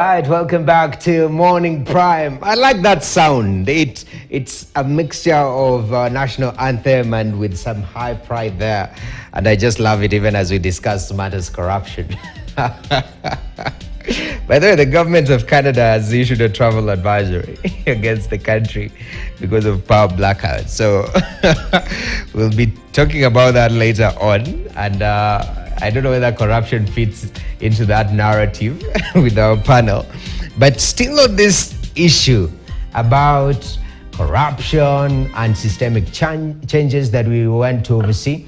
All right, welcome back to Morning Prime. I like that sound. It's a mixture of national anthem and with some high pride there. And I just love it even as we discuss matters corruption. By the way, the government of Canada has issued a travel advisory against the country because of power blackouts. So we'll be talking about that later on. And I don't know whether corruption fits into that narrative with our panel. But still on this issue about corruption and systemic changes that we want to oversee,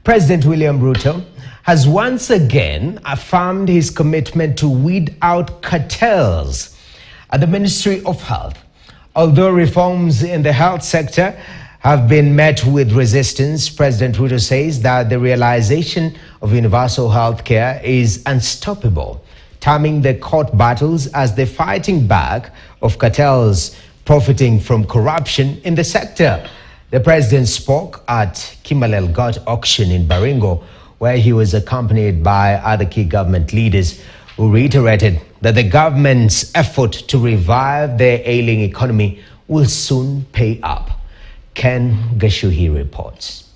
President William Ruto has once again affirmed his commitment to weed out cartels at the Ministry of Health. Although reforms in the health sector have been met with resistance, President Ruto says that the realization of universal health care is unstoppable, terming the court battles as the fighting back of cartels profiting from corruption in the sector. The president spoke at Kimalel Got auction in Baringo, where he was accompanied by other key government leaders who reiterated that the government's effort to revive their ailing economy will soon pay up. Ken Gashuhi reports.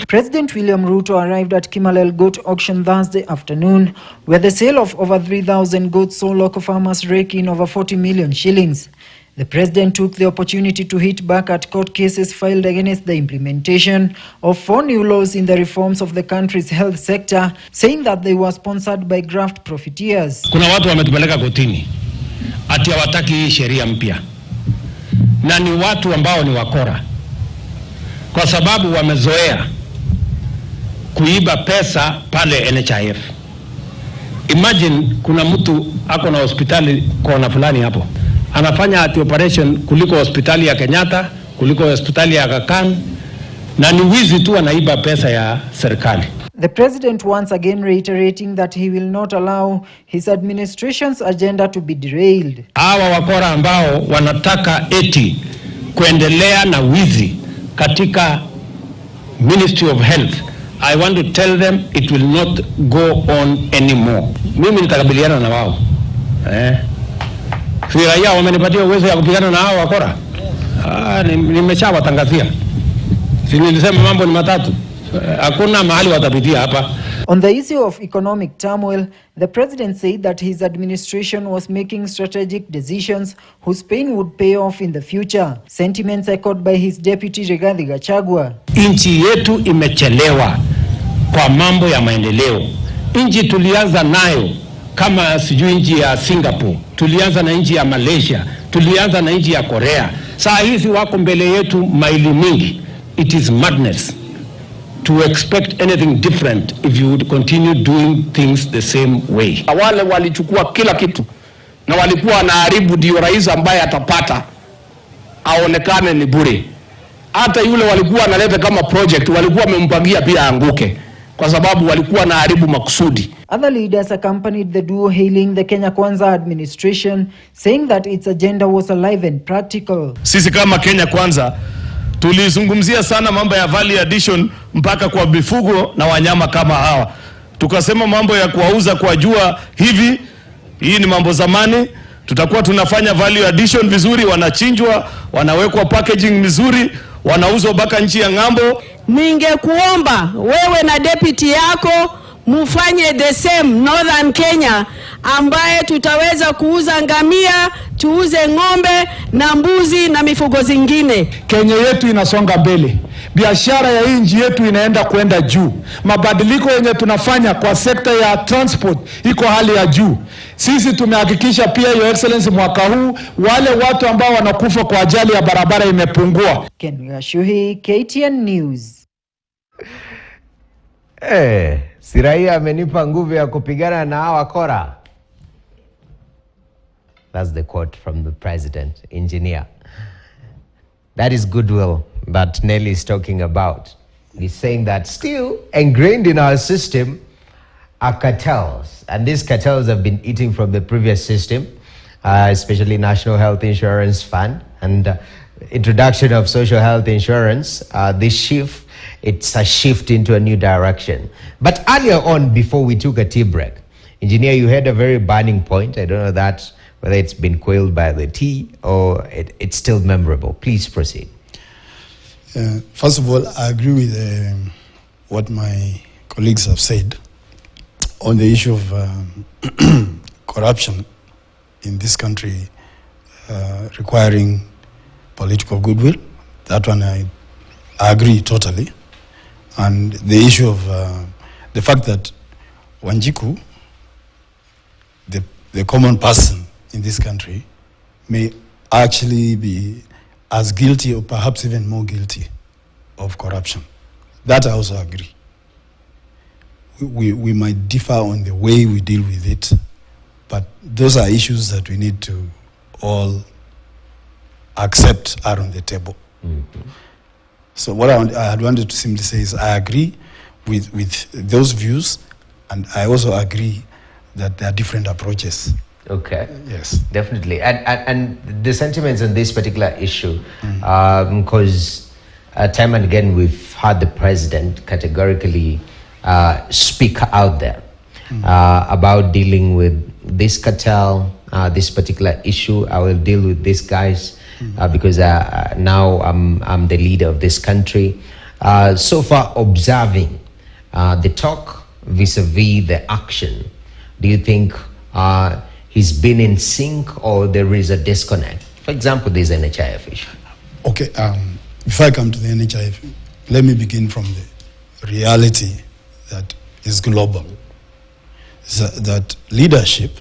President William Ruto arrived at Kimalel Goat auction Thursday afternoon, where the sale of over 3,000 goats saw local farmers rake in over 40 million shillings. The president took the opportunity to hit back at court cases filed against the implementation of 4 new laws in the reforms of the country's health sector, saying that they were sponsored by graft profiteers. Kuna watu wametupeleka kotini ati hawataki hii sheria mpya, na ni watu ambao ni wakora, kwa sababu wamezoea kuiba pesa pale NHIF. Imagine kuna mtu ako na hospitali kona fulani hapo, anafanya ati operation kuliko hospitali ya Kenyatta, kuliko hospitali ya Aga Khan, na ni wizi tu anaiba pesa ya serikali. The president once again reiterating that he will not allow his administration's agenda to be derailed. Hawa wakora ambao wanataka eti kuendelea na wizi katika Ministry of Health, I want to tell them it will not go on anymore. Mimi nitakabiliana na wao. Si raia wamenipatia uwezo ya kupigana na hao wakora. Nimeshawatangazia. Si nilisema mambo ni matatu. Hakuna mahali watapitia hapa. On the issue of economic turmoil, the president said that his administration was making strategic decisions whose pain would pay off in the future. Sentiments echoed by his deputy Rigathi Gachagua. Nchi yetu imechelewa kwa mambo ya maendeleo. Nchi tulianza nayo kama sijui nchi ya Singapore, tulianza na nchi ya Malaysia, tulianza na nchi ya Korea. Saa hizi wako mbele yetu maili mingi. It is madness to expect anything different if you would continue doing things the same way. Wale walichukua kila kitu na walikuwa wanaharibu ndio rais ambaye atapata aonekane ni bure. Hata yule walikuwa wanaleta kama project walikuwa wamempangia pia anguke, kwa sababu walikuwa wanaharibu makusudi. Other leaders accompanied the duo hailing the Kenya Kwanza administration, saying that its agenda was alive and practical. Sisi kama Kenya Kwanza tulizungumzia sana mambo ya value addition mpaka kwa mifugo na wanyama kama hawa. Tukasema mambo ya kuwauza kwa jua hivi, hii ni mambo zamani. Tutakuwa tunafanya value addition vizuri, wanachinjwa, wanawekwa packaging mizuri, wanauzwa mpaka nchi ya ng'ambo. Ningekuomba wewe na deputy yako mufanye the same Northern Kenya, ambaye tutaweza kuuza ngamia, tuuze ng'ombe na mbuzi na mifugo zingine. Kenya yetu inasonga mbele. Biashara ya nchi yetu inaenda kwenda juu. Mabadiliko yenye tunafanya kwa sekta ya transport iko hali ya juu. Sisi tumehakikisha pia Your Excellency mwaka huu wale watu ambao wanakufa kwa ajali ya barabara imepungua. Ken Gashuhi, KTN News. Si raia amenipa nguvu ya kupigana na hawa wakora. That's the quote from the president, engineer. That is goodwill that Nelly is talking about. He's saying that still ingrained in our system are cartels. And these cartels have been eating from the previous system, especially National Health Insurance Fund and introduction of social health insurance. This shift, it's a shift into a new direction. But earlier on, before we took a tea break, Engineer, you had a very burning point. I don't know that whether it's been quelled by the tea or it's still memorable. Please proceed. First of all, I agree with what my colleagues have said on the issue of corruption in this country requiring political goodwill. That one I agree totally. And the issue of the fact that Wanjiku, the common person in this country, may actually be as guilty or perhaps even more guilty of corruption. That I also agree. We might differ on the way we deal with it, but those are issues that we need to all accept are on the table. Mm-hmm. So what I had wanted to simply say is I agree with those views, and I also agree that there are different approaches. Okay. Yes. Definitely. And the sentiments on this particular issue, because time and again we've heard the president categorically speak out there about dealing with this cartel, this particular issue. I will deal with these guys because now I'm the leader of this country. So far observing the talk vis-a-vis the action, do you think he's been in sync or there is a disconnect? For example, there's an NHIF issue. Okay, before I come to the NHIF, let me begin from the reality that is global. That leadership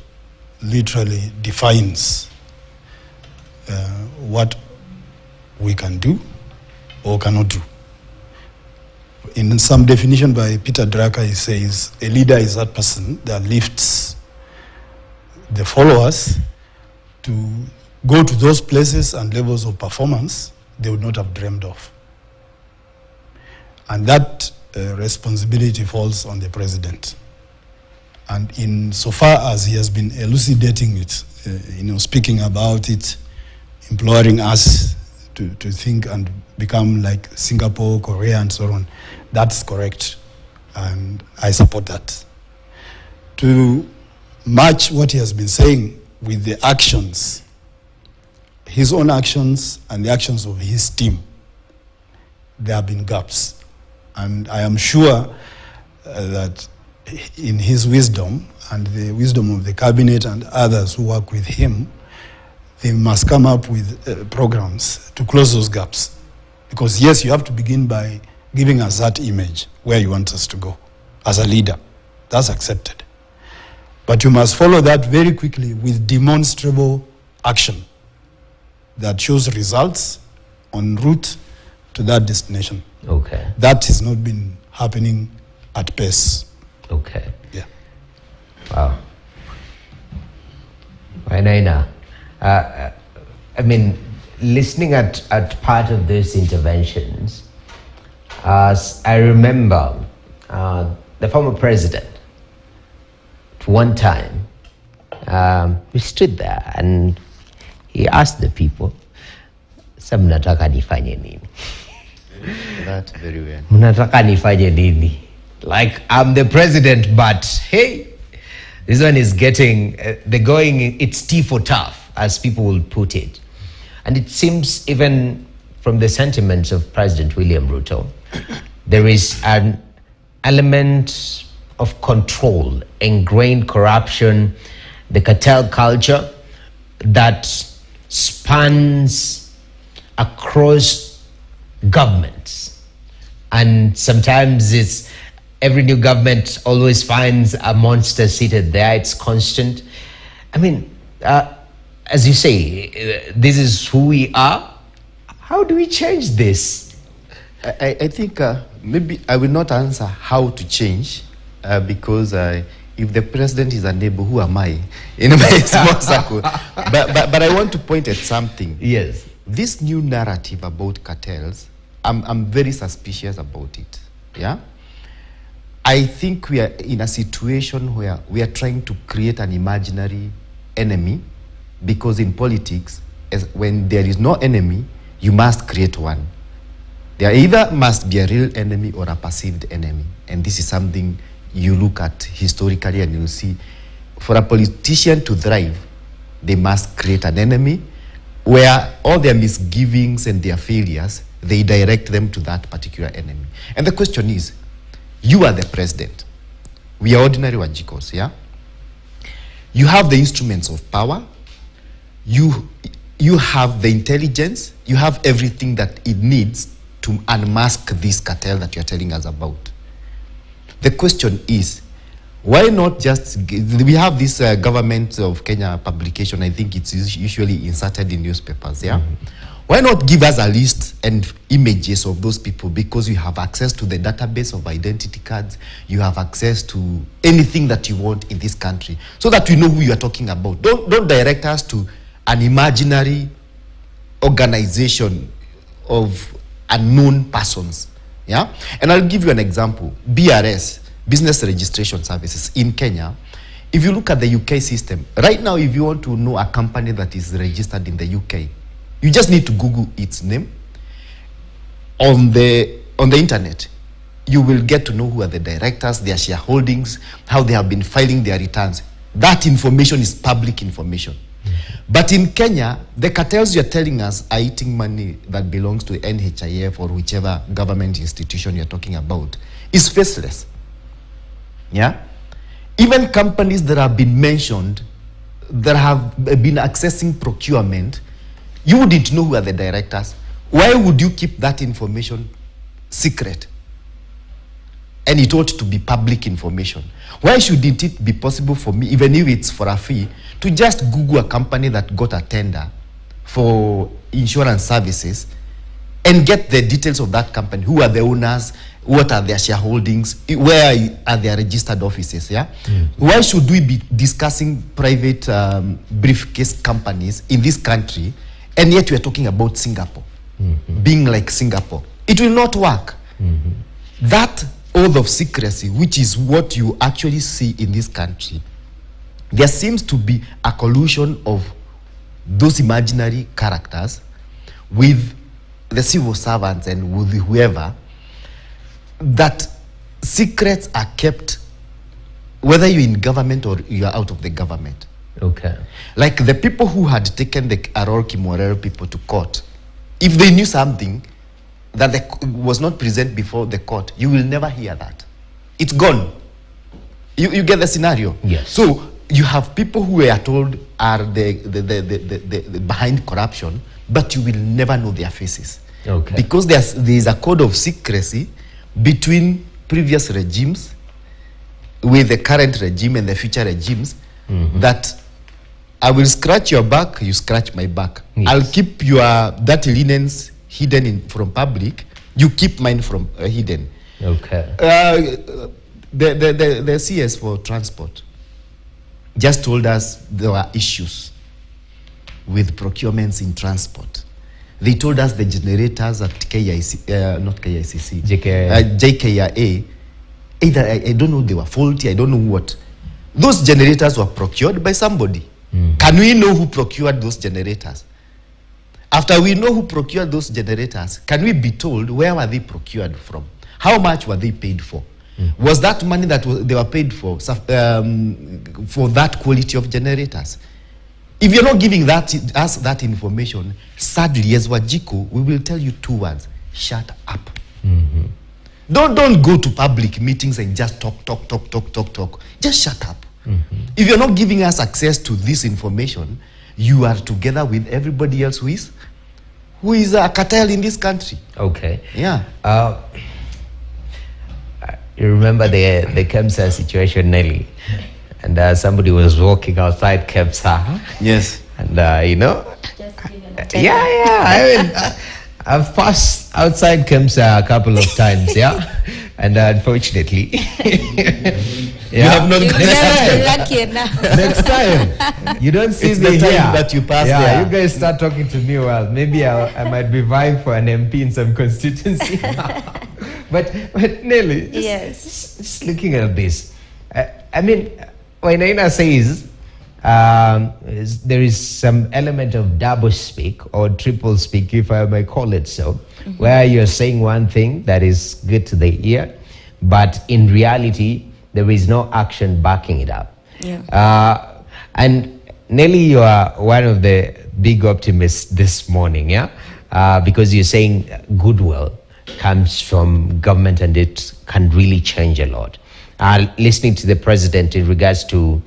literally defines what we can do or cannot do. In some definition by Peter Drucker, he says a leader is that person that lifts the followers to go to those places and levels of performance they would not have dreamed of. And that responsibility falls on the president. And in so far as he has been elucidating it, speaking about it, imploring us to think and become like Singapore, Korea, and so on, that's correct. And I support that. To match what he has been saying with the actions, his own actions and the actions of his team, there have been gaps. And I am sure that in his wisdom and the wisdom of the cabinet and others who work with him, they must come up with programs to close those gaps. Because yes, you have to begin by giving us that image where you want us to go as a leader. That's accepted. But you must follow that very quickly with demonstrable action that shows results en route to that destination. Okay. That has not been happening at pace. Okay. Yeah. Wow. Wainaina, I mean, listening at part of these interventions, I remember the former president, at one time, he stood there and he asked the people, "Sa mnataka nifanye nini?" That very well. Mnataka nifanye nini? Like, I'm the president, but hey, this one is getting, it's tea for tough, as people will put it. And it seems even from the sentiments of President William Ruto, there is an element of control, ingrained corruption, the cartel culture that spans across governments. And sometimes it's every new government always finds a monster seated there. It's constant. I mean, as you say, this is who we are. How do we change this? I think maybe I will not answer how to change because if the president is unable, who am I in my small circle? But I want to point at something. Yes. This new narrative about cartels, I'm very suspicious about it. Yeah. I think we are in a situation where we are trying to create an imaginary enemy, because in politics, when there is no enemy, you must create one. There either must be a real enemy or a perceived enemy. And this is something you look at historically and you'll see for a politician to thrive, they must create an enemy where all their misgivings and their failures, they direct them to that particular enemy. And the question is, you are the president. We are ordinary Wajikos, yeah? You have the instruments of power. You have the intelligence. You have everything that it needs to unmask this cartel that you're telling us about. The question is, why not just, we have this Government of Kenya publication, I think it's usually inserted in newspapers, yeah? Why not give us a list and images of those people, because you have access to the database of identity cards, you have access to anything that you want in this country, so that we know who you are talking about. Don't direct us to an imaginary organization of unknown persons, yeah? And I'll give you an example. BRS, Business Registration Services in Kenya. If you look at the UK system, right now, if you want to know a company that is registered in the UK, you just need to Google its name on the internet. You will get to know who are the directors, their shareholdings, how they have been filing their returns. That information is public information. But in Kenya, the cartels you're telling us are eating money that belongs to NHIF or whichever government institution you're talking about is faceless. Yeah? Even companies that have been mentioned that have been accessing procurement, you wouldn't know who are the directors. Why would you keep that information secret? And it ought to be public information. Why shouldn't it be possible for me, even if it's for a fee, to just Google a company that got a tender for insurance services and get the details of that company? Who are the owners? What are their shareholdings? Where are their registered offices? Yeah. Why should we be discussing private briefcase companies in this country, and yet we are talking about Singapore, being like Singapore? It will not work. That oath of secrecy, which is what you actually see in this country, there seems to be a collusion of those imaginary characters with the civil servants and with whoever, that secrets are kept whether you're in government or you're out of the government. Okay. Like the people who had taken the Aror Kimorero people to court, if they knew something that was not present before the court, you will never hear that. It's gone. You get the scenario? Yes. So you have people who are told are the behind corruption, but you will never know their faces. Okay. Because there is a code of secrecy between previous regimes with the current regime and the future regimes, that I will scratch your back, you scratch my back. Yes. I'll keep your dirty linens hidden from public, you keep mine from hidden. Okay. The CS for transport just told us there were issues with procurements in transport. They told us the generators at JKIA, either I don't know, they were faulty, I don't know what. Those generators were procured by somebody. Can we know who procured those generators? After we know who procured those generators, can we be told where were they procured from? How much were they paid for? Was that money that they were paid for that quality of generators? If you're not giving us that information, sadly, as Wajiko, we will tell you two words: shut up. Don't go to public meetings and just talk. Just shut up. If you're not giving us access to this information, you are together with everybody else who is a cartel in this country. Okay. Yeah. You remember the Kemsa situation, Nelly? And somebody was walking outside Kemsa. Yes. And, you know, I mean, I've passed outside Kemsa a couple of times, yeah? And unfortunately, you have not next time, you don't see it's me the time here. that you pass yeah, there. you guys start talking to me, well, maybe I might be vying for an MP in some constituency. But Nelly, just looking at this, I mean, when Naina says there is some element of double speak or triple speak, if I may call it so, where you're saying one thing that is good to the ear, but in reality, there is no action backing it up. Yeah. And Nelly, you are one of the big optimists this morning, yeah? Because you're saying goodwill comes from government and it can really change a lot. Listening to the president in regards to,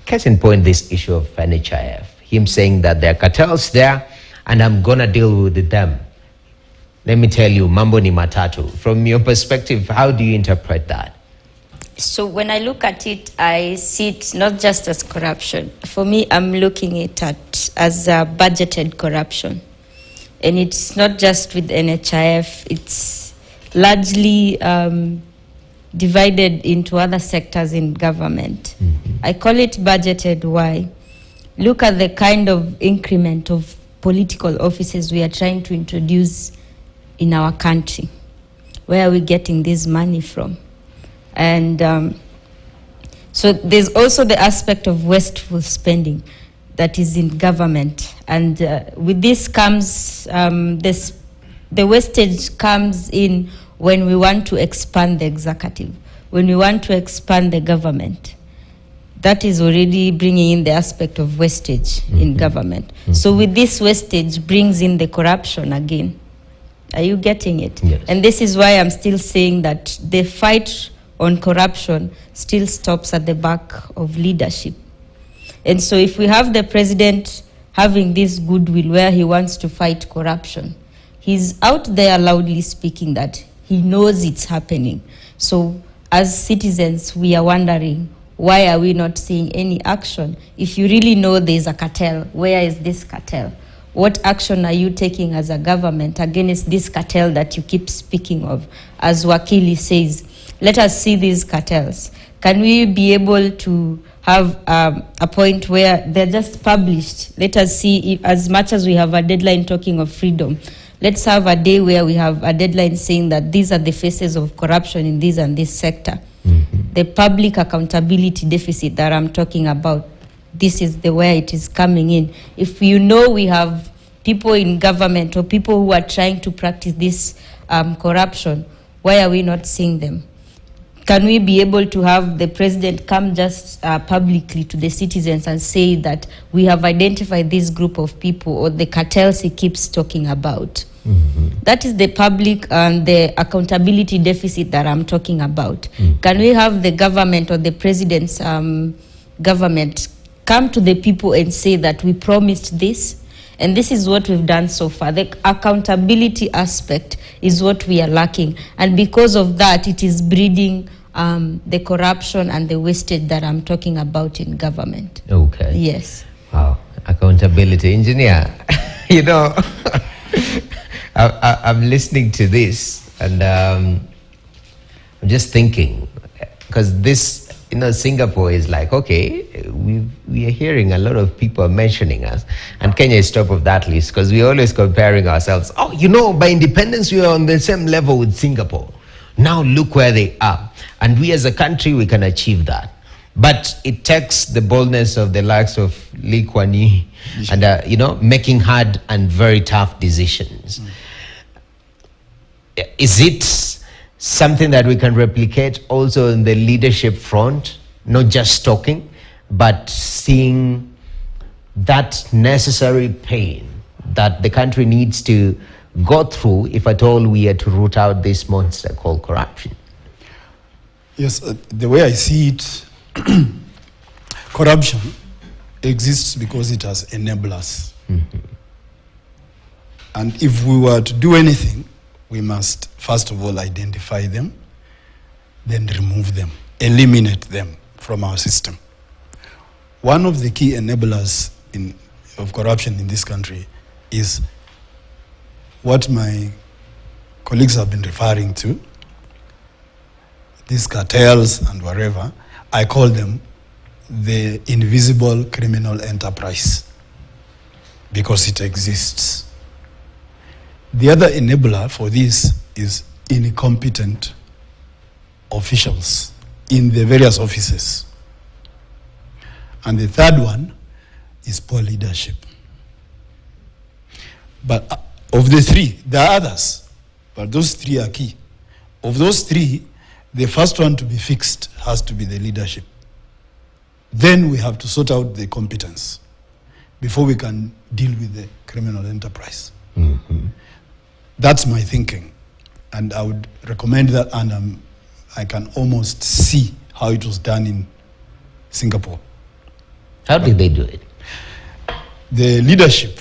case in point, this issue of NHIF, him saying that there are cartels there and I'm going to deal with them. Let me tell you, mambo ni matatu. From your perspective, how do you interpret that? So when I look at it, I see it not just as corruption. For me, I'm looking at it as a budgeted corruption. And it's not just with NHIF, it's largely divided into other sectors in government. I call it budgeted. Why? Look at the kind of increment of political offices we are trying to introduce in our country. Where are we getting this money from? And so there's also the aspect of wasteful spending that is in government. And with this comes, the wastage comes in when we want to expand the executive, when we want to expand the government. That is already bringing in the aspect of wastage in government. So with this wastage brings in the corruption again. Are you getting it? Yes. And this is why I'm still saying that the fight on corruption still stops at the back of leadership. And so if we have the president having this goodwill where he wants to fight corruption, he's out there loudly speaking that he knows it's happening. So as citizens, we are wondering, why are we not seeing any action? If you really know there's a cartel, where is this cartel? What action are you taking as a government against this cartel that you keep speaking of? As Wakili says, let us see these cartels. Can we be able to have a point where they're just published? Let us see, if, as much as we have a deadline talking of freedom, let's have a day where we have a deadline saying that these are the faces of corruption in this and this sector. The public accountability deficit that I'm talking about, this is the way it is coming in. If you know we have people in government or people who are trying to practice this corruption, why are we not seeing them? Can we be able to have the president come just publicly to the citizens and say that we have identified this group of people or the cartels he keeps talking about? That is the public and the accountability deficit that I'm talking about. Can we have the government or the president's government come to the people and say that we promised this? And this is what we've done so far. The accountability aspect is what we are lacking. And because of that, it is breeding the corruption and the wastage that I'm talking about in government. Okay. Yes. Wow. Accountability. Engineer, you know, I'm listening to this and I'm just thinking, because this, you know, Singapore is like, okay, we are hearing a lot of people mentioning us, and Kenya is top of that list because we're always comparing ourselves. Oh, you know, by independence, we are on the same level with Singapore. Now look where they are. And we as a country, we can achieve that. But it takes the boldness of the likes of Lee Kuan Yew and, you know, making hard and very tough decisions. Is it something that we can replicate also in the leadership front, not just talking, but seeing that necessary pain that the country needs to go through if at all we are to root out this monster called corruption? Yes, the way I see it, corruption exists because it has enablers. And if we were to do anything, we must first of all identify them, then remove them, eliminate them from our system. One of the key enablers of corruption in this country is what my colleagues have been referring to, these cartels and whatever. I call them the invisible criminal enterprise because it exists. The other enabler for this is incompetent officials in the various offices. And the third one is poor leadership. But of the three, there are others, but those three are key. Of those three, the first one to be fixed has to be the leadership. then we have to sort out the competence before we can deal with the criminal enterprise. That's my thinking. And I would recommend that, and I can almost see how it was done in Singapore. How did they do it? The leadership,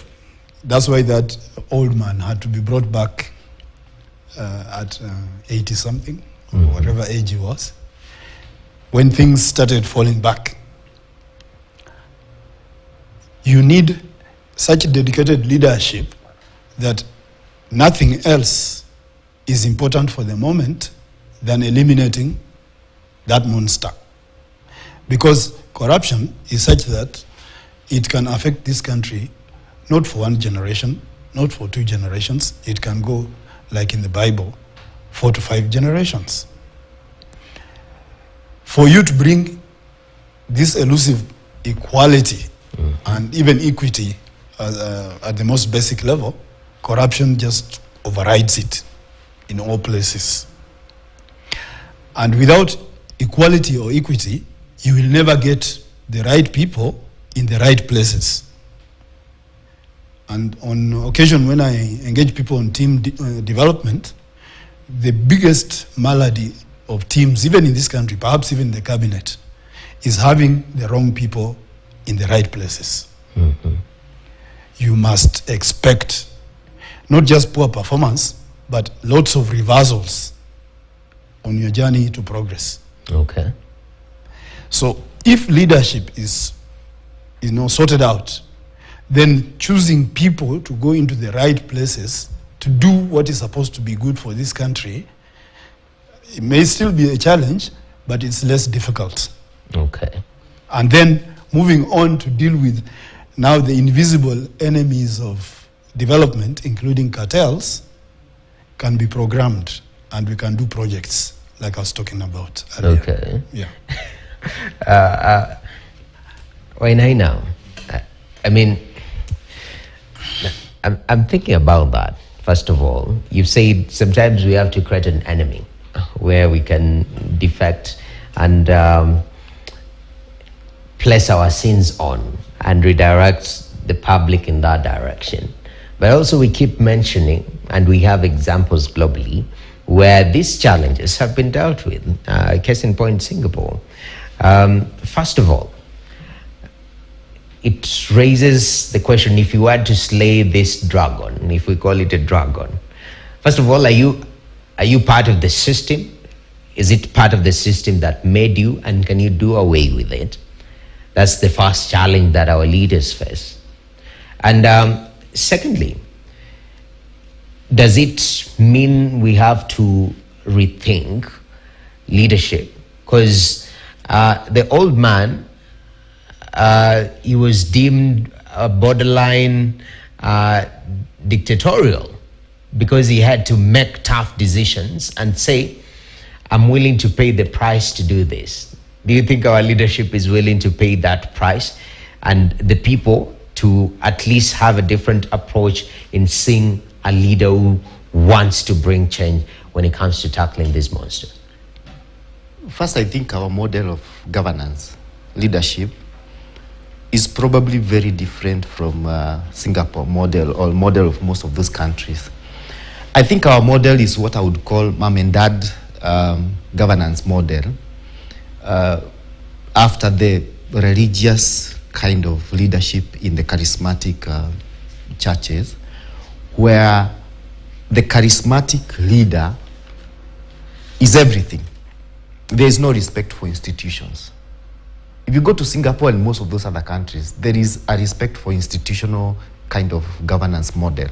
that's why that old man had to be brought back at 80-something, or whatever age he was, when things started falling back. You need such dedicated leadership that nothing else is important for the moment than eliminating that monster. Because corruption is such that it can affect this country not for one generation, not for 2 generations. It can go, like in the Bible, 4 to 5 generations. For you to bring this elusive equality and even equity at the most basic level, corruption just overrides it in all places. And without equality or equity, you will never get the right people in the right places. And on occasion when I engage people on team development, the biggest malady of teams, even in this country, perhaps even the cabinet, is having the wrong people in the right places. You must expect not just poor performance, but lots of reversals on your journey to progress. Okay. So if leadership is sorted out, then choosing people to go into the right places to do what is supposed to be good for this country, it may still be a challenge, but it's less difficult. Okay. And then moving on to deal with now the invisible enemies of development, including cartels, can be programmed, and we can do projects like I was talking about earlier. Okay. Yeah. When I know, I mean, I'm thinking about that. First of all, you've said sometimes we have to create an enemy where we can defect and place our sins on and redirect the public in that direction. But also we keep mentioning, and we have examples globally, where these challenges have been dealt with. Case in point, Singapore. First of all, it raises the question, if you were to slay this dragon, if we call it a dragon, first of all, are you part of the system? Is it part of the system that made you, and can you do away with it? That's the first challenge that our leaders face. And secondly, does it mean we have to rethink leadership? Because the old man, he was deemed borderline dictatorial because he had to make tough decisions and say, I'm willing to pay the price to do this. Do you think our leadership is willing to pay that price, and the people to at least have a different approach in seeing a leader who wants to bring change when it comes to tackling this monster? First, I think our model of governance, leadership, is probably very different from Singapore model or model of most of those countries. I think our model is what I would call mom and dad governance model, after the religious kind of leadership in the charismatic churches, where the charismatic leader is everything. There is no respect for institutions. If you go to Singapore and most of those other countries, there is a respect for institutional kind of governance model,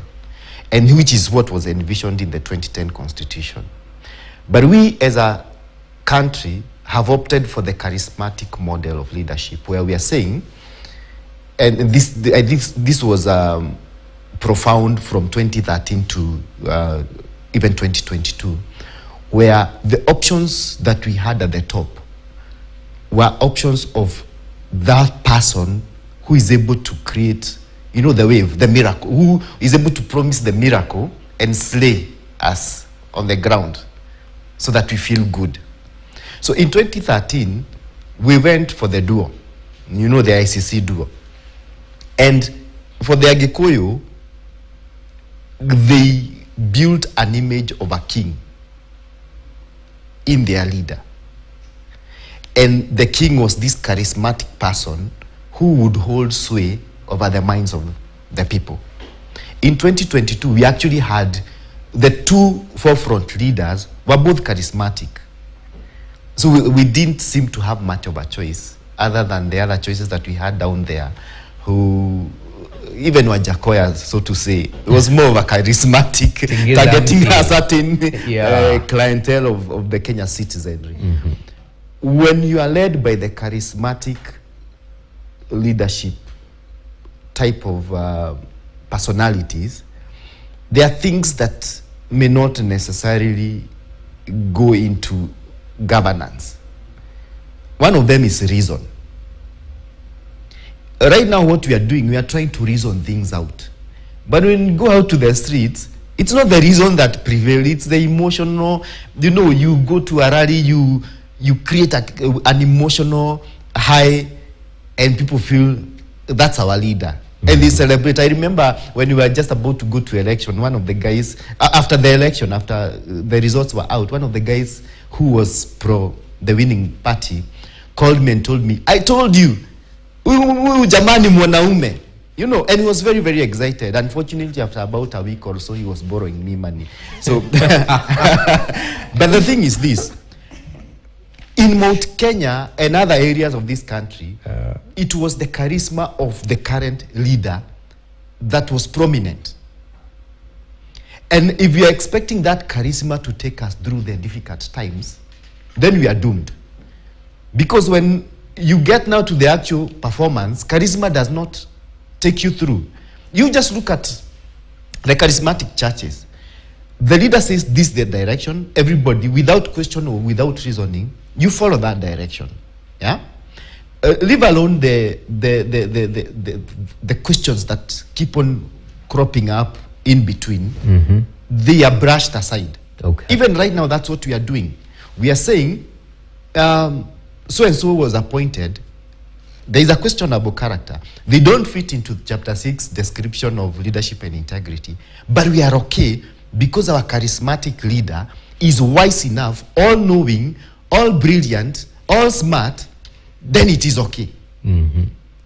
and which is what was envisioned in the 2010 constitution. But we as a country have opted for the charismatic model of leadership, where we are saying, and this was profound from 2013 to even 2022, where the options that we had at the top were options of that person who is able to create, the wave, the miracle, who is able to promise the miracle and slay us on the ground so that we feel good. So in 2013, we went for the duo. You know, the ICC duo. And for the Agikuyu, they built an image of a king in their leader. And the king was this charismatic person who would hold sway over the minds of the people. In 2022, we actually had the two forefront leaders were both charismatic. So we didn't seem to have much of a choice other than the other choices that we had down there, who even Wajakoya, so to say, it was more of a charismatic, targeting a certain clientele of the Kenya citizenry. When you are led by the charismatic leadership type of personalities, there are things that may not necessarily go into governance. One of them is reason. Right now, what we are doing, we are trying to reason things out. But when you go out to the streets, it's not the reason that prevails, it's the emotional. You know, you go to a rally, you create an emotional high, and people feel that's our leader. And they celebrate. I remember when we were just about to go to election, one of the guys, after the election, after the results were out, one of the guys who was pro the winning party called me and told me, I told you, jamani mwanaume. You know, and he was very, very excited. Unfortunately, after about a week or so, he was borrowing me money. So, but the thing is this. In Mount Kenya and other areas of this country, it was the charisma of the current leader that was prominent. And if we are expecting that charisma to take us through the difficult times, then we are doomed. Because when you get now to the actual performance, charisma does not take you through. You just look at the charismatic churches. The leader says this is the direction. Everybody, without question or without reasoning, you follow that direction. Yeah? Leave alone the questions that keep on cropping up in between. They are brushed aside. Okay. Even right now, that's what we are doing. We are saying, so-and-so was appointed. There is a questionable character. They don't fit into chapter 6 description of leadership and integrity. But we are okay because our charismatic leader is wise enough, all-knowing, all brilliant, all smart, then it is okay.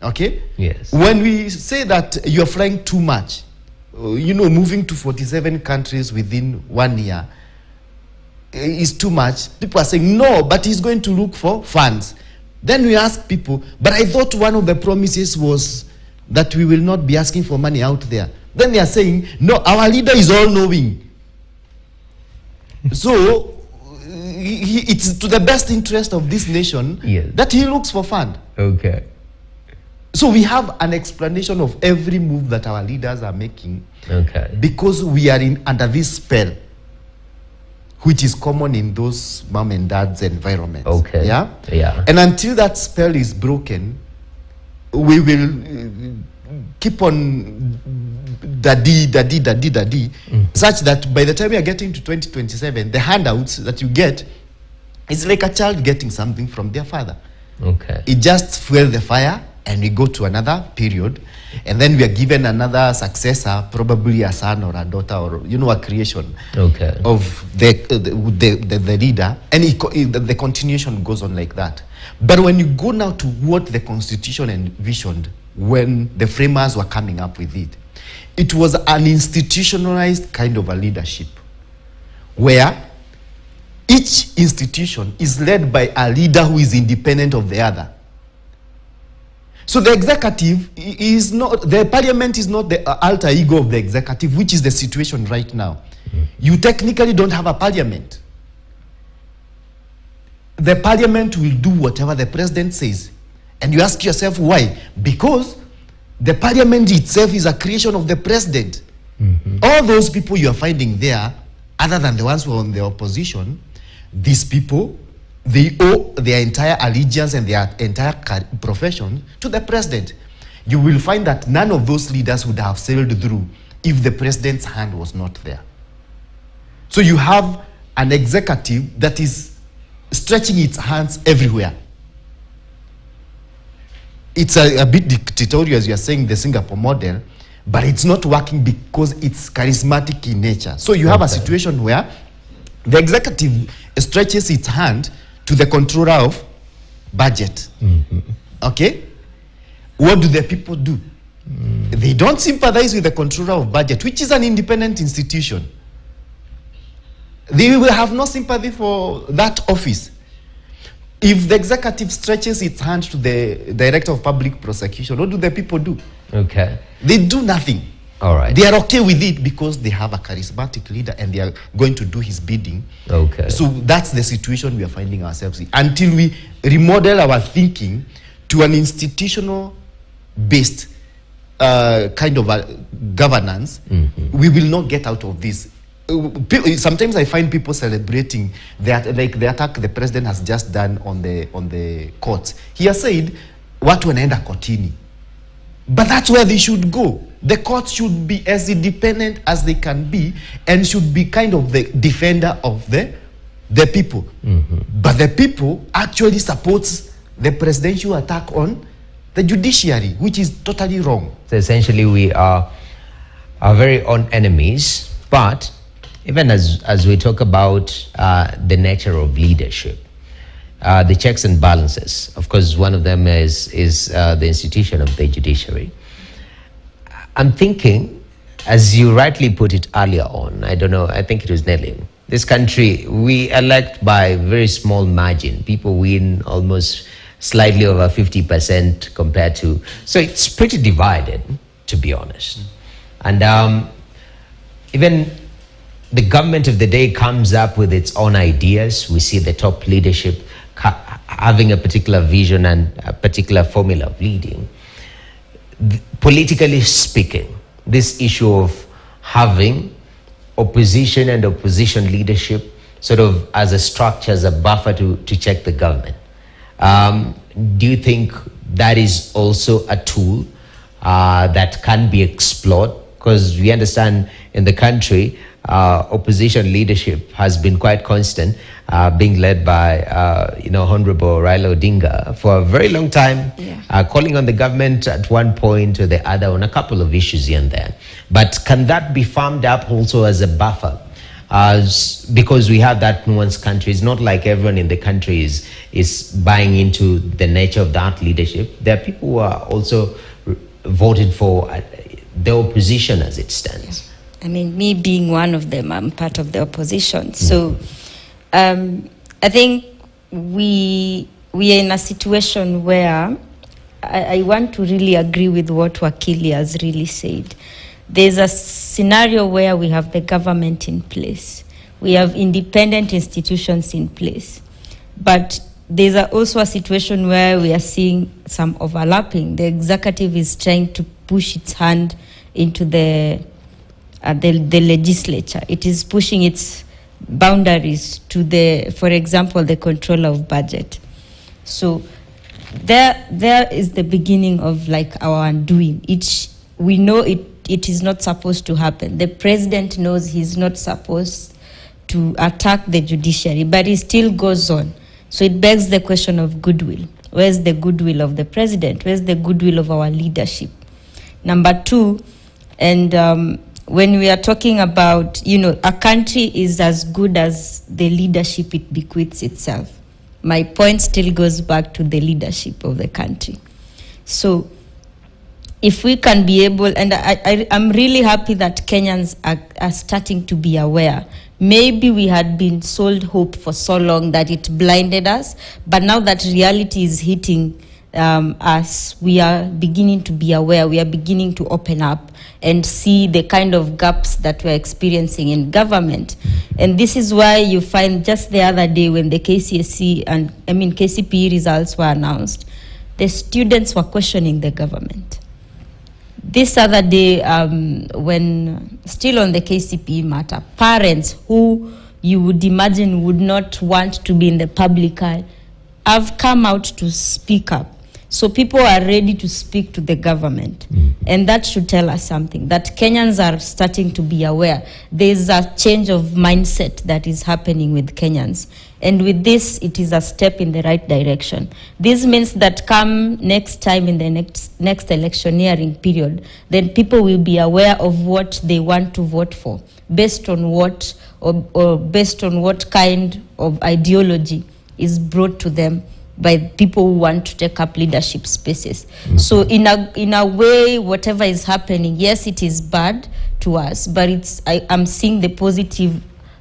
Okay? Yes. When we say that you're flying too much, you know, moving to 47 countries within 1 year is too much, people are saying, no, but he's going to look for funds. Then we ask people, but I thought one of the promises was that we will not be asking for money out there. Then they are saying, no, our leader is all-knowing. So, it's to the best interest of this nation that he looks for fund. Okay. So we have an explanation of every move that our leaders are making. Okay. Because we are under this spell, which is common in those mom and dad's environments. Okay. Yeah? Yeah. And until that spell is broken, we will keep on such that by the time we are getting to 2027, the handouts that you get is like a child getting something from their father. Okay. It just fuels the fire, and we go to another period, and then we are given another successor, probably a son or a daughter, or a creation of the leader, and the continuation goes on like that. But when you go now to what the Constitution envisioned when the framers were coming up with it, it was an institutionalized kind of a leadership where each institution is led by a leader who is independent of the other. So the executive is not, the parliament is not the alter ego of the executive, which is the situation right now. You technically don't have a parliament. The parliament will do whatever the president says. And you ask yourself why? Because the parliament itself is a creation of the president. All those people you are finding there, other than the ones who are on the opposition, these people, they owe their entire allegiance and their entire profession to the president. You will find that none of those leaders would have sailed through if the president's hand was not there. So you have an executive that is stretching its hands everywhere. it's a bit dictatorial, as you are saying, the Singapore model, but it's not working because it's charismatic in nature. So you have a situation where the executive stretches its hand to the controller of budget. Okay? What do the people do? They don't sympathize with the controller of budget, which is an independent institution. They will have no sympathy for that office. If the executive stretches its hand to the director of public prosecution, what do the people do? Okay. They do nothing. All right. They are okay with it because they have a charismatic leader and they are going to do his bidding. Okay. So that's the situation we are finding ourselves in. Until we remodel our thinking to an institutional-based kind of a governance, we will not get out of this. Sometimes I find people celebrating that, like the attack the president has just done on the courts. He has said, watu wanaenda kotini. But that's where they should go. The courts should be as independent as they can be and should be kind of the defender of the people. But the people actually supports the presidential attack on the judiciary, which is totally wrong. So essentially we are very own enemies, but even as we talk about the nature of leadership, the checks and balances, of course, one of them is the institution of the judiciary. I'm thinking, as you rightly put it earlier on, I don't know, I think it was Nelly, this country, we elect by very small margin. People win almost slightly over 50% compared to, so it's pretty divided, to be honest. And even the government of the day comes up with its own ideas. We see the top leadership having a particular vision and a particular formula of leading. Politically speaking, this issue of having opposition and opposition leadership sort of as a structure, as a buffer to check the government. Do you think that is also a tool that can be explored? Because we understand in the country, opposition leadership has been quite constant, being led by, Honorable Raila Odinga for a very long time, calling on the government at one point or the other on a couple of issues here and there. But can that be farmed up also as a buffer? Because we have that nuanced country. It's not like everyone in the country is buying into the nature of that leadership. There are people who are also voted for the opposition as it stands. I mean, me being one of them, I'm part of the opposition. So I think we are in a situation where I want to really agree with what Wakili has really said. There's a scenario where we have the government in place. We have independent institutions in place. But there's also a situation where we are seeing some overlapping. The executive is trying to push its hand into the legislature. It is pushing its boundaries to for example, the control of budget. So there is the beginning of like our undoing. We know it is not supposed to happen. The president knows he's not supposed to attack the judiciary, but he still goes on. So it begs the question of goodwill. Where's the goodwill of the president? Where's the goodwill of our leadership? Number two, and when we are talking about, a country is as good as the leadership it bequeaths itself. My point still goes back to the leadership of the country. So if we can be able, and I'm really happy that Kenyans are starting to be aware. Maybe we had been sold hope for so long that it blinded us, but now that reality is hitting us, we are beginning to be aware, we are beginning to open up and see the kind of gaps that we're experiencing in government. And this is why you find just the other day when the KCPE results were announced, the students were questioning the government. This other day, when still on the KCPE matter, parents who you would imagine would not want to be in the public eye have come out to speak up. So people are ready to speak to the government. And that should tell us something, that Kenyans are starting to be aware. There's a change of mindset that is happening with Kenyans. And with this, it is a step in the right direction. This means that come next time in the next electioneering period, then people will be aware of what they want to vote for, based on what or based on what kind of ideology is brought to them by people who want to take up leadership spaces. So in a way, whatever is happening, yes, it is bad to us, but I'm seeing the positive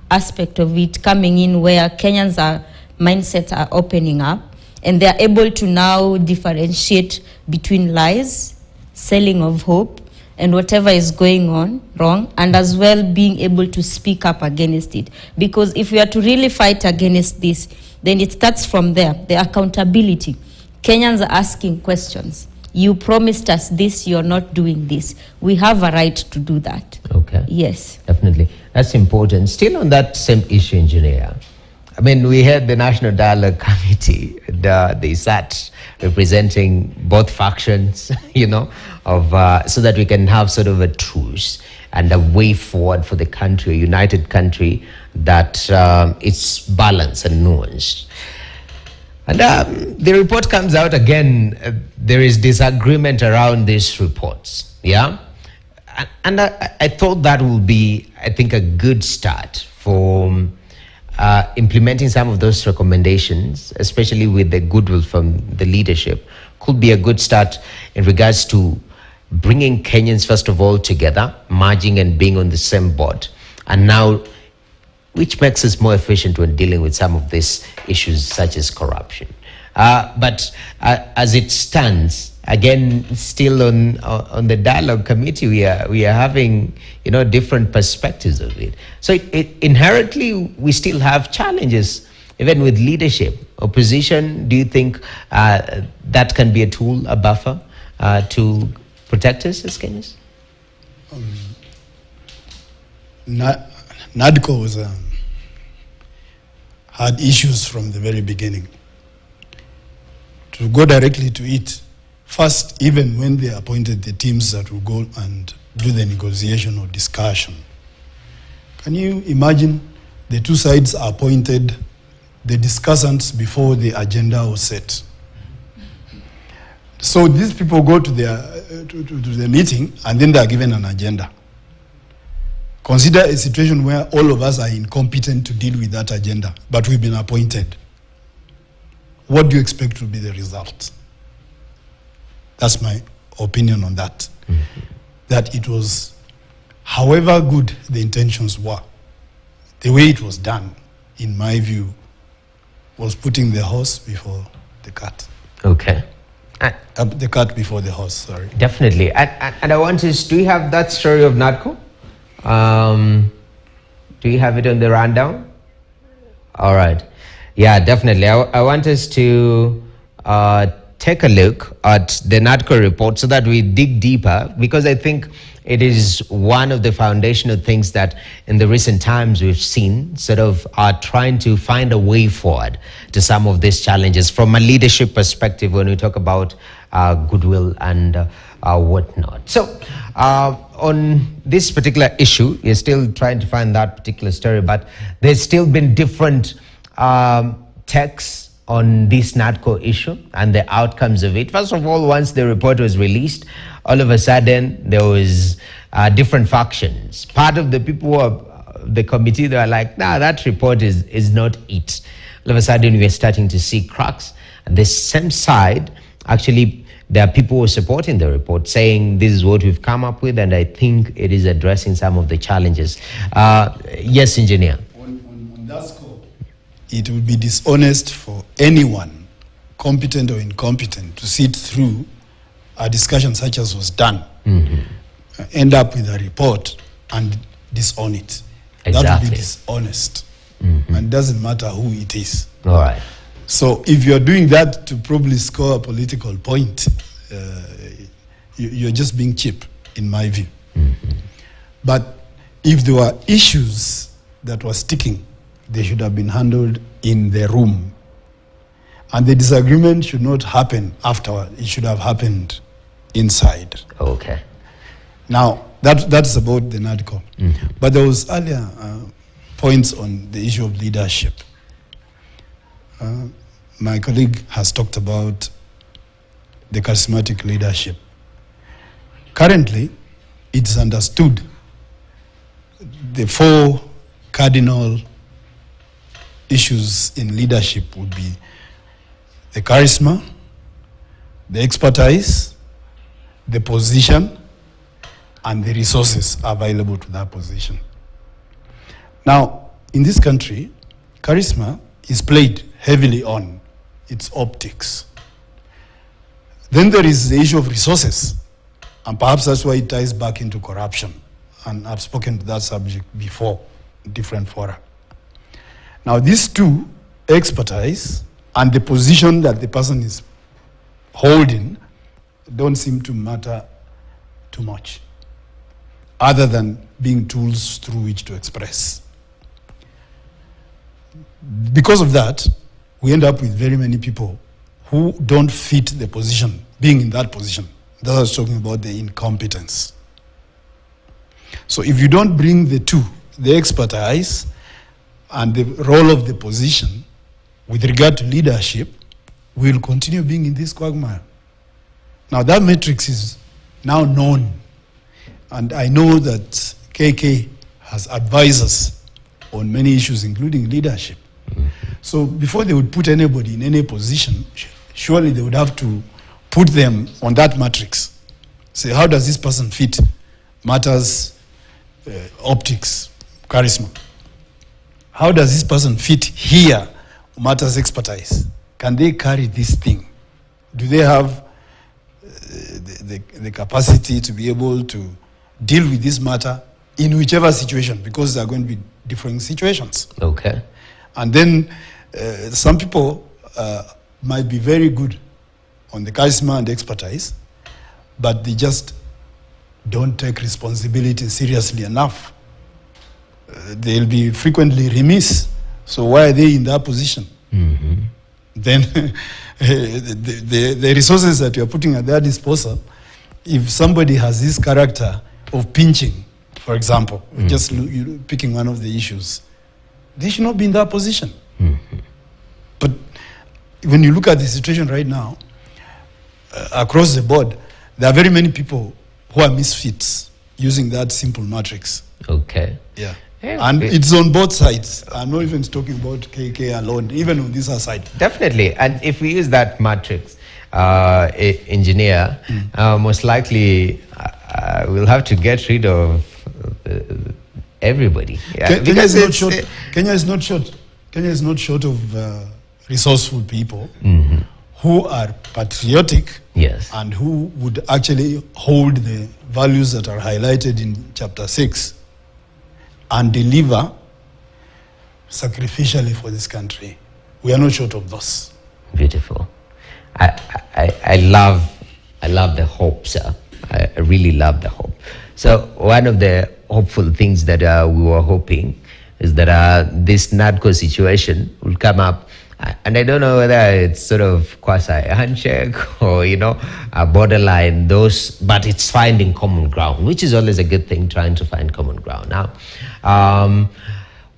aspect of it coming in, where Kenyans' mindsets are opening up, and they're able to now differentiate between lies, selling of hope, and whatever is going on wrong, and as well being able to speak up against it. Because if we are to really fight against this, then it starts from there, the accountability. Kenyans are asking questions. You promised us this, you're not doing this. We have a right to do that. Okay. Yes. Definitely. That's important. Still on that same issue, engineer. I mean, we had the National Dialogue Committee. They sat representing both factions, you know, so that we can have sort of a truce and a way forward for the country, a united country that it's balanced and nuanced. And the report comes out again, there is disagreement around these reports, yeah? And I thought that would be, I think, a good start for implementing some of those recommendations, especially with the goodwill from the leadership, could be a good start in regards to bringing Kenyans, first of all, together, merging and being on the same board. And now, which makes us more efficient when dealing with some of these issues such as corruption. But as it stands, again, still on the dialogue committee, we are having, you know, different perspectives of it. So inherently, we still have challenges, even with leadership. Opposition, do you think that can be a tool, a buffer to protect us as Kenyans? Nadco was had issues from the very beginning. To go directly to it, first, even when they appointed the teams that will go and do the negotiation or discussion, can you imagine the two sides are appointed, the discussants before the agenda was set? So these people go to the meeting and then they are given an agenda. Consider a situation where all of us are incompetent to deal with that agenda, but we've been appointed. What do you expect to be the result? That's my opinion on that. Mm-hmm. That it was, however good the intentions were, the way it was done, in my view, was putting the horse before the cart. Okay. The cart before the horse, sorry. Definitely. And I want to, do you have that story of Nadco? Do you have it on the rundown? All right. Yeah, definitely. I want us to take a look at the Nadco report so that we dig deeper, because I think it is one of the foundational things that in the recent times we've seen sort of trying to find a way forward to some of these challenges from a leadership perspective when we talk about goodwill and whatnot. So on this particular issue, you're still trying to find that particular story, but there's still been different texts on this Nadco issue and the outcomes of it. First of all, once the report was released, all of a sudden there was different factions. Part of the people of the committee, they were like, nah, that report is not it. All of a sudden we're starting to see cracks. At the same side, actually, there are people who are supporting the report, saying this is what we've come up with, and I think it is addressing some of the challenges. Yes, engineer. On that score, it would be dishonest for anyone, competent or incompetent, to sit through a discussion such as was done, end up with a report and disown it. Exactly. That would be dishonest. And it doesn't matter who it is. All right. So if you're doing that to probably score a political point, you're just being cheap, in my view. But if there were issues that were sticking, they should have been handled in the room. And the disagreement should not happen afterward. It should have happened inside. Okay. Now, that's about the Nadco. But there was earlier points on the issue of leadership. My colleague has talked about the charismatic leadership. Currently, it's understood the 4 cardinal issues in leadership would be the charisma, the expertise, the position, and the resources available to that position. Now, in this country, charisma is played heavily on its optics. Then there is the issue of resources, and perhaps that's why it ties back into corruption. And I've spoken to that subject before, in different fora. Now, these two, expertise and the position that the person is holding, don't seem to matter too much, other than being tools through which to express. Because of that, we end up with very many people who don't fit the position, being in that position. That's what I was talking about, the incompetence. So if you don't bring the two, the expertise and the role of the position with regard to leadership, we'll continue being in this quagmire. Now that matrix is now known, and I know that KK has advisors on many issues, including leadership. So before they would put anybody in any position, surely they would have to put them on that matrix. Say, how does this person fit? Matters, optics, charisma. How does this person fit here? Matters, expertise. Can they carry this thing? Do they have the capacity to be able to deal with this matter in whichever situation? Because there are going to be different situations. Okay. And then some people might be very good on the charisma and expertise, but they just don't take responsibility seriously enough. They'll be frequently remiss. So why are they in that position? Mm-hmm. Then the resources that you're putting at their disposal, if somebody has this character of pinching, for example, just picking one of the issues, they should not be in that position. Mm-hmm. But when you look at the situation right now, across the board, there are very many people who are misfits using that simple matrix. Okay. Yeah. And it's on both sides. I'm not even talking about KK alone, even on this side. Definitely. And if we use that matrix, engineer, most likely we'll have to get rid of everybody. Yeah, Kenya is not short. Kenya is not short of resourceful people who are patriotic, yes, and who would actually hold the values that are highlighted in chapter 6 and deliver sacrificially for this country. We are not short of those. Beautiful. I love the hope, sir. I really love the hope. So one of the hopeful things that we were hoping is that this Nadco situation will come up, and I don't know whether it's sort of quasi handshake or a borderline but it's finding common ground, which is always a good thing, trying to find common ground. Now,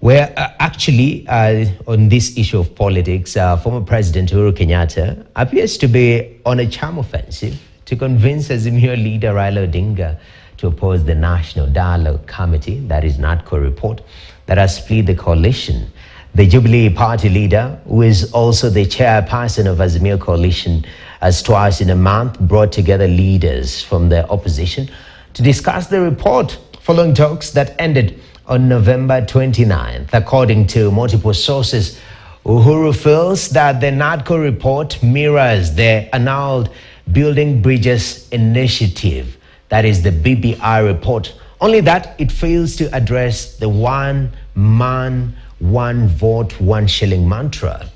we're actually on this issue of politics, former President Uhuru Kenyatta appears to be on a charm offensive to convince Azimio leader Raila Odinga to oppose the National Dialogue Committee, that is Nadco report, that has split the coalition. The Jubilee Party leader, who is also the chairperson of Azimio Coalition, has twice in a month brought together leaders from the opposition to discuss the report following talks that ended on November 29th. According to multiple sources, Uhuru feels that the Nadco report mirrors the annulled Building Bridges Initiative, that is the BBI report, only that it fails to address the one man, one vote, one shilling mantra.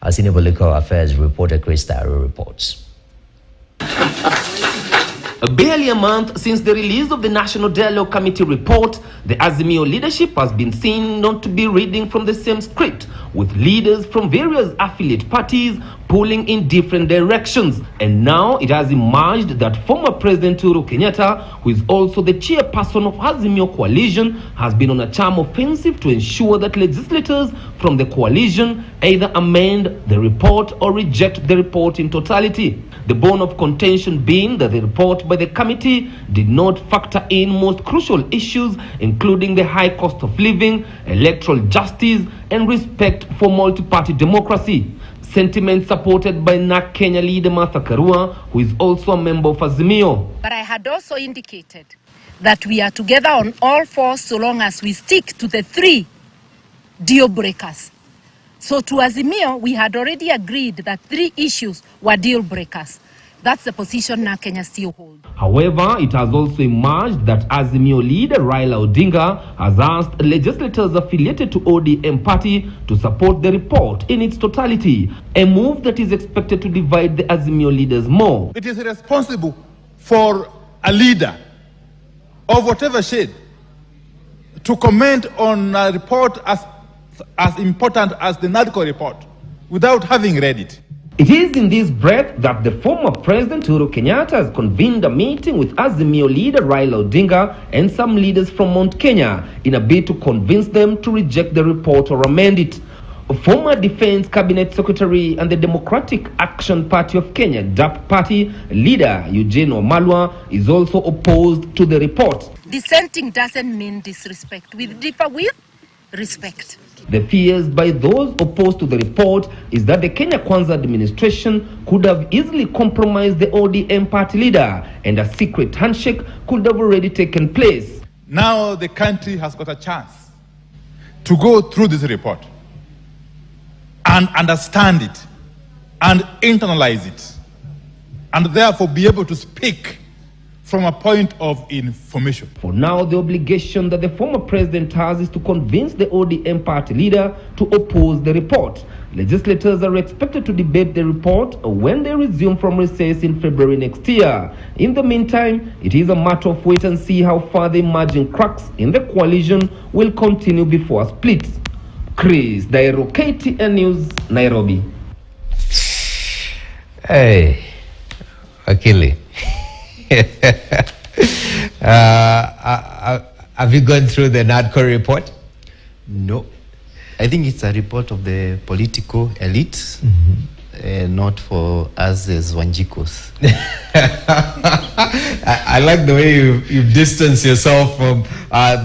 As Senior Political Affairs reporter Chris Taro reports. Barely a month since the release of the National Dialogue Committee report, the Azimio leadership has been seen not to be reading from the same script, with leaders from various affiliate parties pulling in different directions. And now it has emerged that former President Uhuru Kenyatta, who is also the chairperson of Azimio Coalition, has been on a charm offensive to ensure that legislators from the coalition either amend the report or reject the report in totality. The bone of contention being that the report by the committee did not factor in most crucial issues, including the high cost of living, electoral justice, and respect for multi-party democracy. Sentiment supported by NAC Kenya leader Martha Karua, who is also a member of Azimio. But I had also indicated that we are together on all fours so long as we stick to the 3 deal breakers. So to Azimio, we had already agreed that 3 issues were deal breakers. That's the position NAC Kenya still holds. However, it has also emerged that Azimio leader Raila Odinga has asked legislators affiliated to ODM party to support the report in its totality, a move that is expected to divide the Azimio leaders more. It is responsible for a leader of whatever shade to comment on a report as important as the Nadco report without having read it. It is in this breath that the former President Uhuru Kenyatta has convened a meeting with Azimio leader Raila Odinga and some leaders from Mount Kenya in a bid to convince them to reject the report or amend it. Former Defense Cabinet Secretary and the Democratic Action Party of Kenya, DAP Party, leader Eugene Wamalwa is also opposed to the report. Dissenting doesn't mean disrespect. We differ with respect. The fears by those opposed to the report is that the Kenya Kwanza administration could have easily compromised the ODM party leader and a secret handshake could have already taken place. Now the country has got a chance to go through this report and understand it and internalize it and therefore be able to speak from a point of information. For now, the obligation that the former president has is to convince the ODM party leader to oppose the report. Legislators are expected to debate the report when they resume from recess in February next year. In the meantime, it is a matter of wait and see how far the emerging cracks in the coalition will continue before a split. Chris Dairo, KTN News, Nairobi. Hey, Akili. Have you gone through the Nadco report? No. I think it's a report of the political elite, not for us as Wanjikos. I like the way you've distanced yourself from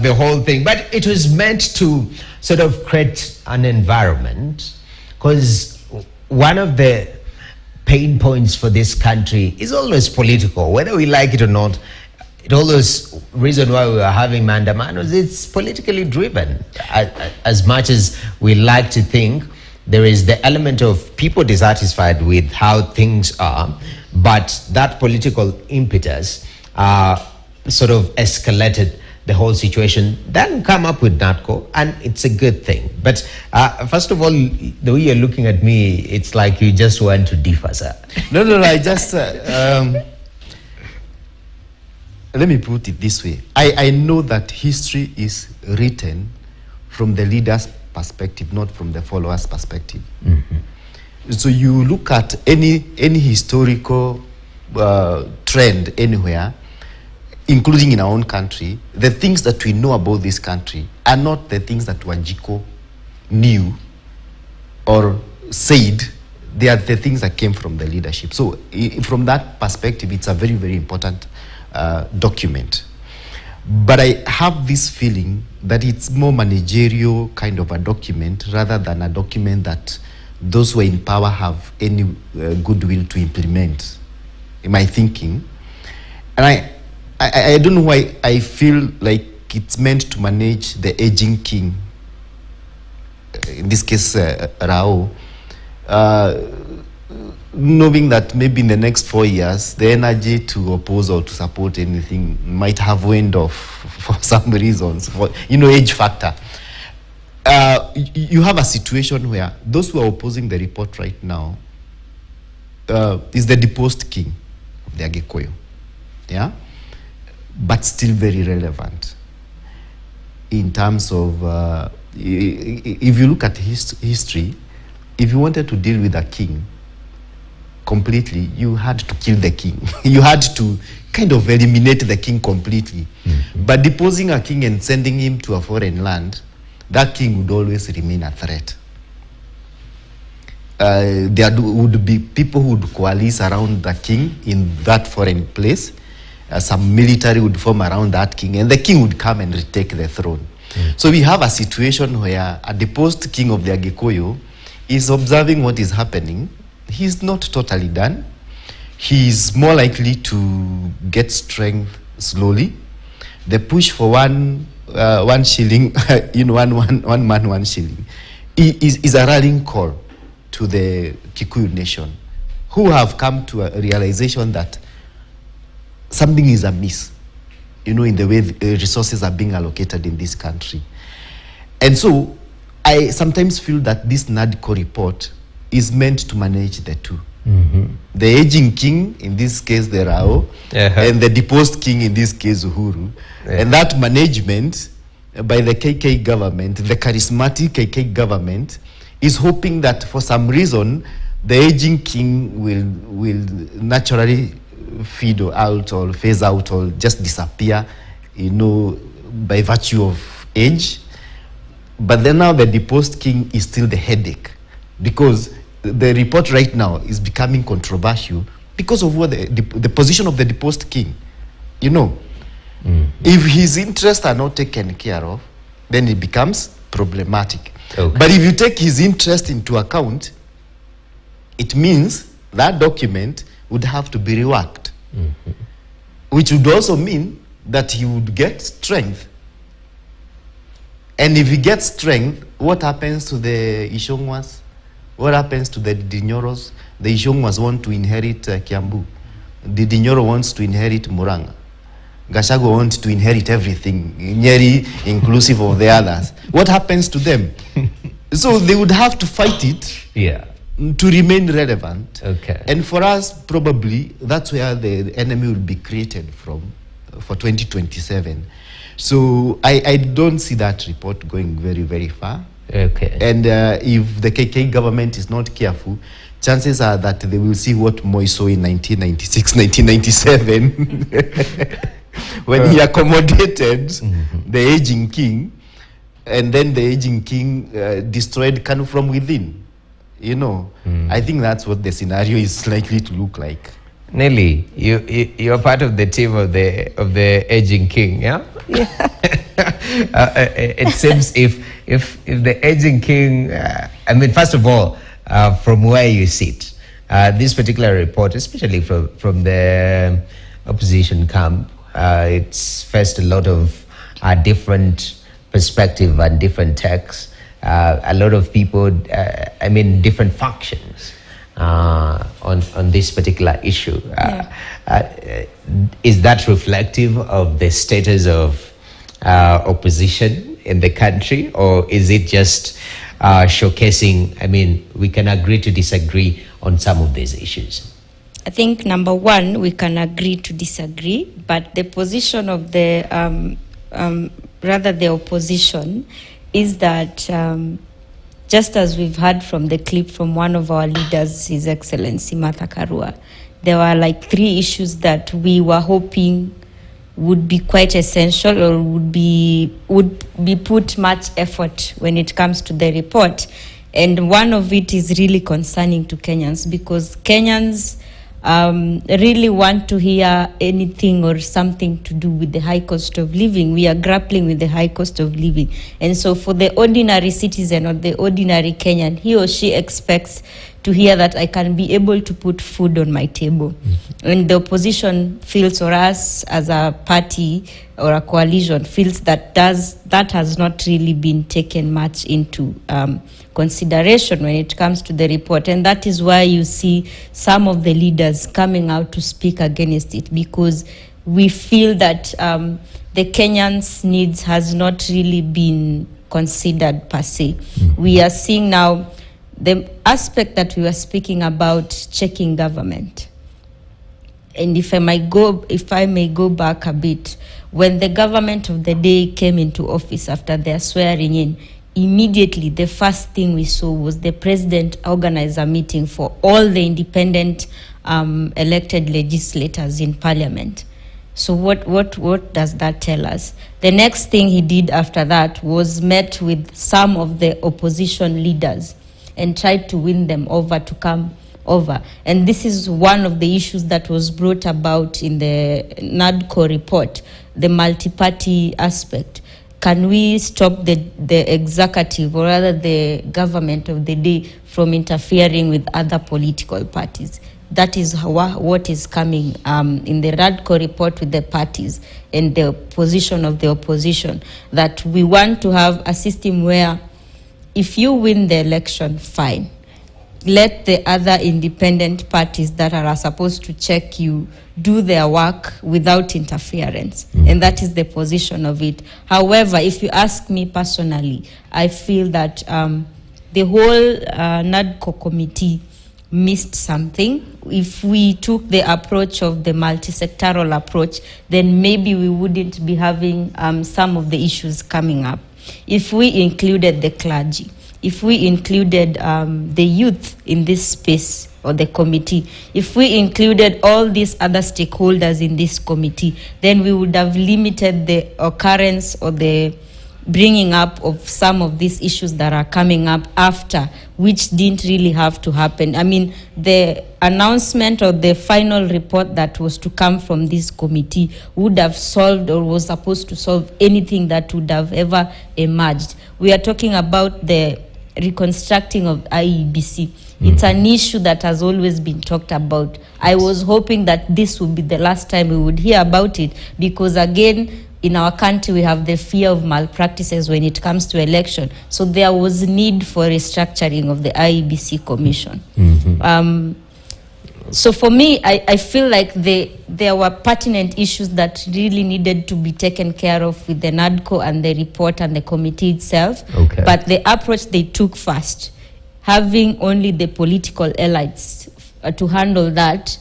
the whole thing. But it was meant to sort of create an environment, because one of the pain points for this country is always political, whether we like it or not. It always, reason why we are having mandamanos, it's politically driven. As much as we like to think, there is the element of people dissatisfied with how things are, but that political impetus sort of escalated the whole situation, then come up with Nadco, and it's a good thing. But first of all, the way you're looking at me, it's like you just want to differ, sir. No, I just let me put it this way. I know that history is written from the leader's perspective, not from the follower's perspective. So you look at any historical trend anywhere, including in our own country, the things that we know about this country are not the things that Wanjiko knew or said. They are the things that came from the leadership. So from that perspective, it's a very, very important document. But I have this feeling that it's more managerial kind of a document rather than a document that those who are in power have any goodwill to implement, in my thinking. And I don't know why I feel like it's meant to manage the aging king, in this case Rao, knowing that maybe in the next 4 years the energy to oppose or to support anything might have waned off for some reasons, for age factor. You have a situation where those who are opposing the report right now is the deposed king of the Agikoyo, yeah, but still very relevant in terms of if you look at history. If you wanted to deal with a king, completely, you had to kill the king. You had to kind of eliminate the king completely. But deposing a king and sending him to a foreign land, that king would always remain a threat. There would be people who would coalesce around the king in that foreign place. Some military would form around that king, and the king would come and retake the throne. So we have a situation where a deposed king of the Agikuyu is observing what is happening. He's not totally done. He's more likely to get strength slowly. The push for one shilling, one man, 1 shilling, is a rallying call to the Kikuyu nation, who have come to a realization that something is amiss, in the way the resources are being allocated in this country. And so I sometimes feel that this Nadco report is meant to manage the two. The aging king, in this case the Rao, and the deposed king, in this case Uhuru. And that management by the KK government, the charismatic KK government, is hoping that for some reason the aging king will naturally feed out or phase out or just disappear, by virtue of age. But then now the deposed king is still the headache, because the report right now is becoming controversial because of what the position of the deposed king. If his interests are not taken care of, then it becomes problematic. But if you take his interest into account, it means that document would have to be reworked, which would also mean that he would get strength. And if he gets strength, what happens to the Ishongwas? What happens to the Dinyoros? The Ishongwas want to inherit Kiambu. The Dinyoro wants to inherit Muranga. Gashago wants to inherit everything, Nyeri inclusive of the others. What happens to them? So they would have to fight it to remain relevant. And for us, probably, that's where the enemy will be created for 2027. So I don't see that report going very, very far. And if the KK government is not careful, chances are that they will see what Moi saw in 1996, 1997, when he accommodated the aging king, and then the aging king destroyed Kanu from within. I think that's what the scenario is likely to look like. Nelly, you're part of the team of the aging king, yeah? It seems if the aging king, first of all, from where you sit, this particular report, especially from the opposition camp, it's faced a lot of different perspective and different texts. A lot of people, different factions on this particular issue. Is that reflective of the status of opposition in the country, or is it just showcasing, we can agree to disagree on some of these issues? I think number one, we can agree to disagree, but the position of the opposition is that just as we've heard from the clip from one of our leaders, His Excellency Martha Karua, there were like 3 issues that we were hoping would be quite essential or would be put much effort when it comes to the report. And one of it is really concerning to Kenyans, because Kenyans really want to hear anything or something to do with the high cost of living. We are grappling with the high cost of living. And so for the ordinary citizen or the ordinary Kenyan, he or she expects to hear that I can be able to put food on my table. And the opposition feels, or us as a party or a coalition feels that that has not really been taken much into consideration when it comes to the report. And that is why you see some of the leaders coming out to speak against it, because we feel that the Kenyans' needs has not really been considered per se. We are seeing now the aspect that we were speaking about, checking government. And if I may go back a bit, when the government of the day came into office after their swearing in, immediately the first thing we saw was the president organize a meeting for all the independent elected legislators in parliament. So what does that tell us? The next thing he did after that was met with some of the opposition leaders and tried to win them over to come over. And this is one of the issues that was brought about in the Nadco report, the multi-party aspect. Can we stop the executive, or rather the government of the day, from interfering with other political parties? That is what is coming in the Nadco report with the parties and the position of the opposition, that we want to have a system where if you win the election, fine. Let the other independent parties that are supposed to check you do their work without interference. And that is the position of it. However, if you ask me personally, I feel that the whole Nadco committee missed something. If we took the approach of the multi-sectoral approach, then maybe we wouldn't be having some of the issues coming up. If we included the clergy, if we included the youth in this space or the committee, if we included all these other stakeholders in this committee, then we would have limited the occurrence or the bringing up of some of these issues that are coming up after, which didn't really have to happen. I mean, the announcement or the final report that was to come from this committee would have solved, or was supposed to solve, anything that would have ever emerged. We are talking about the reconstructing of IEBC. It's an issue that has always been talked about. I was hoping that this would be the last time we would hear about it, because again, in our country, we have the fear of malpractices when it comes to election. So there was need for restructuring of the IEBC Commission. So for me, I feel like there were pertinent issues that really needed to be taken care of with the Nadco and the report and the committee itself. Okay. But the approach they took first, having only the political elites to handle that,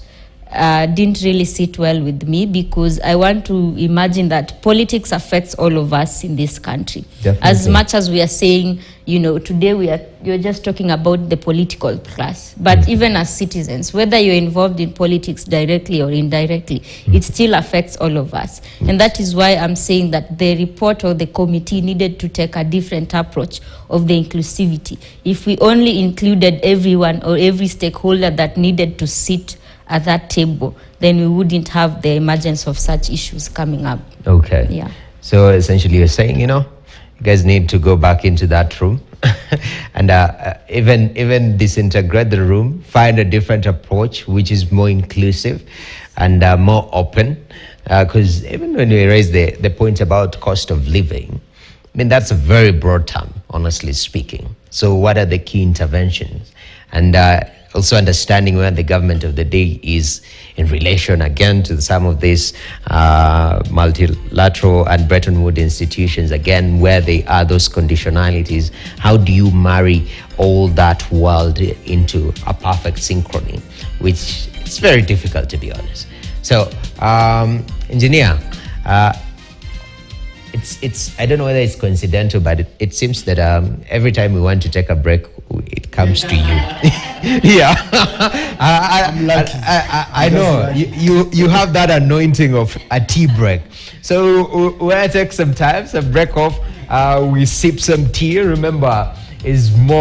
didn't really sit well with me, because I want to imagine that politics affects all of us in this country. Definitely. As much as we are saying, you know, today you're just talking about the political class, but even as citizens, whether you're involved in politics directly or indirectly, it still affects all of us. And that is why I'm saying that the report or the committee needed to take a different approach of the inclusivity. If we only included everyone or every stakeholder that needed to sit at that table, then we wouldn't have the emergence of such issues coming up. Okay. Yeah. So essentially you're saying, you know, you guys need to go back into that room and even disintegrate the room, find a different approach which is more inclusive and more open. Because even when we raise the point about cost of living, I mean, that's a very broad term, honestly speaking. So what are the key interventions? And also understanding where the government of the day is in relation, again, to some of these multilateral and Bretton Woods institutions, again, where they are, those conditionalities. How do you marry all that world into a perfect synchrony, which is very difficult, to be honest. So, engineer, it's I don't know whether it's coincidental, but it seems that every time we want to take a break, it comes to you. Yeah, I know you have that anointing of a tea break. So we'll take some time, some break off. We sip some tea. Remember, is more.